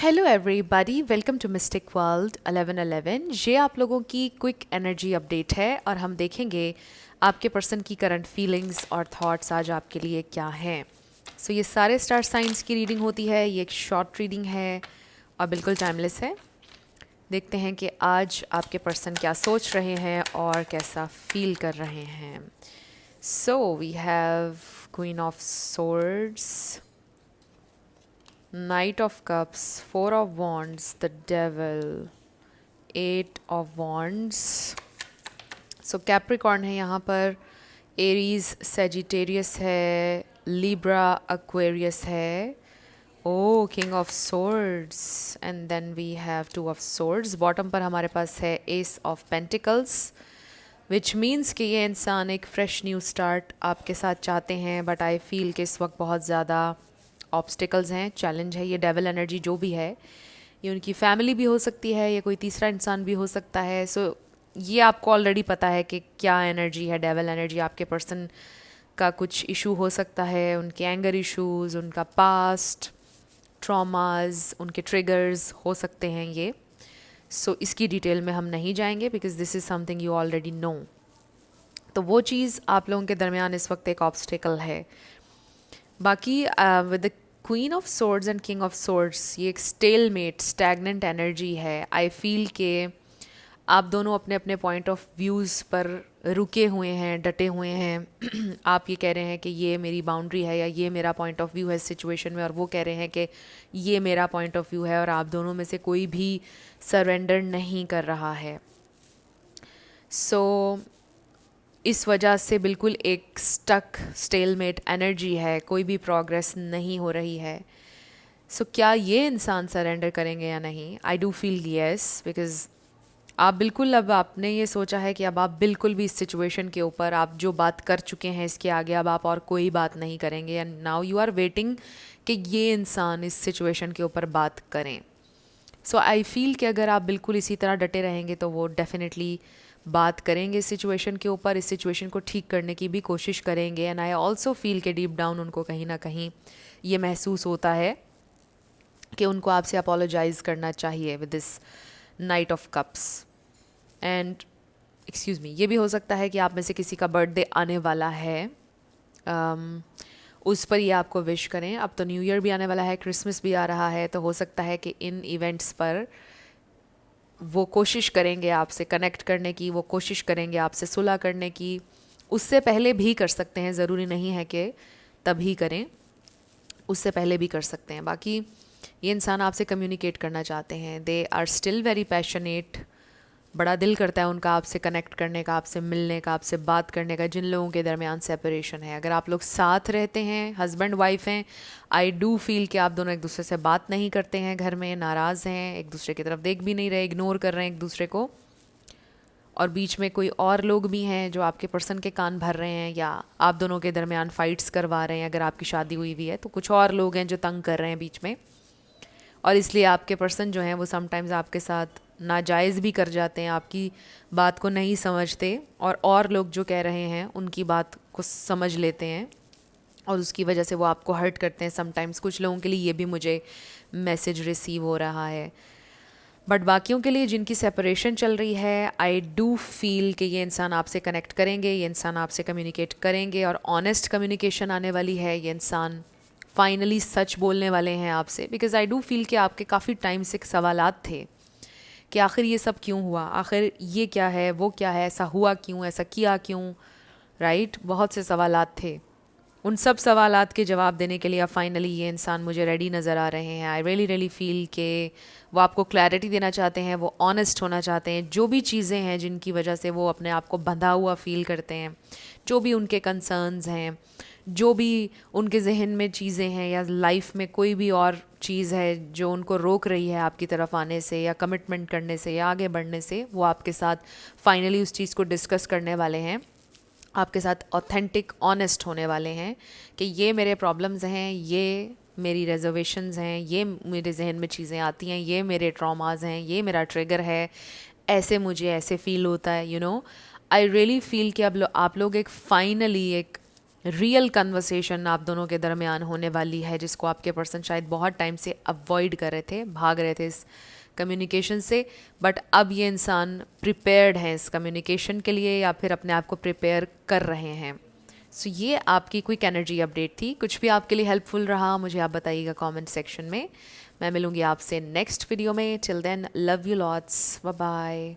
Hello everybody, welcome to mystic world 1111। ये आप लोगों की क्विक एनर्जी अपडेट है और हम देखेंगे आपके पर्सन की करंट फीलिंग्स और थॉट्स आज आपके लिए क्या हैं। सो ये सारे स्टार साइंस की रीडिंग होती है, ये एक शॉर्ट रीडिंग है और बिल्कुल टाइमलेस है। देखते हैं कि आज आपके पर्सन क्या सोच रहे हैं और कैसा फील कर रहे हैं। So we have queen of swords, Knight of Cups, Four of Wands, the Devil, Eight of Wands. So Capricorn है यहाँ पर, Aries, Sagittarius है, Libra, Aquarius है. Oh, King of Swords, and then we have Two of Swords. Bottom पर हमारे पास है Ace of Pentacles, which means कि ये इंसान एक फ्रेश न्यू स्टार्ट आपके साथ चाहते हैं, बट आई फील कि इस वक्त बहुत ज़्यादा ऑब्स्टिकल्स हैं, चैलेंज है। ये डेविल एनर्जी जो भी है, ये उनकी फैमिली भी हो सकती है, ये कोई तीसरा इंसान भी हो सकता है। सो ये आपको ऑलरेडी पता है कि क्या एनर्जी है। डेविल एनर्जी आपके पर्सन का कुछ इशू हो सकता है, उनके एंगर इश्यूज, उनका पास्ट ट्रॉमाज, उनके ट्रिगर्स हो सकते हैं ये। सो इसकी डिटेल में हम नहीं जाएंगे because this is something you already know. तो वो चीज़ आप लोगों के दरमियान इस वक्त एक ऑब्स्टिकल है। बाकी with the queen of swords and king of swords, ये एक स्टेलमेट स्टैगनेंट एनर्जी है। आई फील के आप दोनों अपने अपने पॉइंट ऑफ व्यूज़ पर रुके हुए हैं, डटे हुए हैं। आप ये कह रहे हैं कि ये मेरी बाउंड्री है या ये मेरा पॉइंट ऑफ व्यू है इस सिचुएशन में, और वो कह रहे हैं कि ये मेरा पॉइंट ऑफ व्यू है, और आप दोनों में से कोई भी सरेंडर नहीं कर रहा है। सो इस वजह से बिल्कुल एक स्टक स्टेलमेट एनर्जी है, कोई भी प्रोग्रेस नहीं हो रही है। सो क्या ये इंसान सरेंडर करेंगे या नहीं? I do feel yes, because आप बिल्कुल, अब आपने ये सोचा है कि अब आप बिल्कुल भी इस सिचुएशन के ऊपर, आप जो बात कर चुके हैं इसके आगे अब आप और कोई बात नहीं करेंगे, and now you are waiting कि ये इंसान इस सिचुएशन के ऊपर बात करें। सो आई फील कि अगर आप बिल्कुल इसी तरह डटे रहेंगे तो वो डेफिनेटली बात करेंगे इस सिचुएशन के ऊपर, इस सिचुएशन को ठीक करने की भी कोशिश करेंगे। एंड आई ऑल्सो फील कि डीप डाउन उनको कहीं ना कहीं ये महसूस होता है कि उनको आपसे अपोलोजाइज़ करना चाहिए with this night of cups. And excuse me, ये भी हो सकता है कि आप में से किसी का बर्थडे आने वाला है, उस पर ये आपको विश करें। अब तो न्यू ईयर भी आने वाला है, क्रिसमस भी आ रहा है, तो हो सकता है कि इन इवेंट्स पर वो कोशिश करेंगे आपसे कनेक्ट करने की, वो कोशिश करेंगे आपसे सुलह करने की। उससे पहले भी कर सकते हैं, ज़रूरी नहीं है कि तभी करें, उससे पहले भी कर सकते हैं। बाकी ये इंसान आपसे कम्युनिकेट करना चाहते हैं, they are still very passionate. बड़ा दिल करता है उनका आपसे कनेक्ट करने का, आपसे मिलने का, आपसे बात करने का। जिन लोगों के दरमियान सेपरेशन है, अगर आप लोग साथ रहते हैं, हस्बैंड वाइफ हैं, आई डू फील कि आप दोनों एक दूसरे से बात नहीं करते हैं, घर में नाराज़ हैं, एक दूसरे की तरफ देख भी नहीं रहे, इग्नोर कर रहे हैं एक दूसरे को, और बीच में कोई और लोग भी हैं जो आपके पर्सन के कान भर रहे हैं, या आप दोनों के दरमियान फ़ाइट्स करवा रहे हैं। अगर आपकी शादी हुई हुई है तो कुछ और लोग हैं जो तंग कर रहे हैं बीच में, और इसलिए आपके पर्सन जो हैं वो समटाइम्स आपके साथ नाजायज़ भी कर जाते हैं, आपकी बात को नहीं समझते, और लोग जो कह रहे हैं उनकी बात को समझ लेते हैं, और उसकी वजह से वो आपको हर्ट करते हैं समटाइम्स। कुछ लोगों के लिए ये भी मुझे मैसेज रिसीव हो रहा है। बट बाकियों के लिए जिनकी सेपरेशन चल रही है, आई डू फील कि ये इंसान आपसे कनेक्ट करेंगे, ये इंसान आपसे कम्युनिकेट करेंगे, और ऑनेस्ट कम्युनिकेशन आने वाली है। ये इंसान फाइनली सच बोलने वाले हैं आपसे, बिकॉज आई डू फील कि आपके काफ़ी टाइम से सवालात थे कि आखिर ये सब क्यों हुआ, आखिर ये क्या है, वो क्या है, ऐसा हुआ क्यों, ऐसा किया क्यों, राइट? बहुत से सवालात थे। उन सब सवालात के जवाब देने के लिए अब फाइनली ये इंसान मुझे रेडी नज़र आ रहे हैं। आई रियली रियली फील के वो आपको क्लैरिटी देना चाहते हैं, वो ऑनेस्ट होना चाहते हैं। जो भी चीज़ें हैं जिनकी वजह से वो अपने आप को बंधा हुआ फील करते हैं, जो भी उनके कंसर्न्स हैं, जो भी उनके जहन में चीज़ें हैं, या लाइफ में कोई भी और चीज़ है जो उनको रोक रही है आपकी तरफ आने से, या कमिटमेंट करने से, या आगे बढ़ने से, वो आपके साथ फाइनली उस चीज़ को डिस्कस करने वाले हैं, आपके साथ ऑथेंटिक ऑनेस्ट होने वाले हैं कि ये मेरे प्रॉब्लम्स हैं, ये मेरी रिजर्वेशंस हैं, ये मेरे जहन में चीज़ें आती हैं, ये मेरे ट्रॉमास हैं, ये मेरा ट्रिगर है, ऐसे मुझे ऐसे फील होता है, you know. I really feel कि अब आप लोग एक फाइनली एक रियल कन्वर्सेशन आप दोनों के दरमियान होने वाली है, जिसको आपके पर्सन शायद बहुत टाइम से अवॉइड कर रहे थे, भाग रहे थे इस कम्युनिकेशन से। बट अब ये इंसान प्रिपेयर्ड हैं इस कम्युनिकेशन के लिए, या फिर अपने आप को प्रिपेयर कर रहे हैं। सो ये आपकी क्विक एनर्जी अपडेट थी। कुछ भी आपके लिए हेल्पफुल रहा मुझे आप बताइएगा कमेंट सेक्शन में। मैं मिलूंगी आपसे नेक्स्ट वीडियो में। Till then, love you lots, bye bye.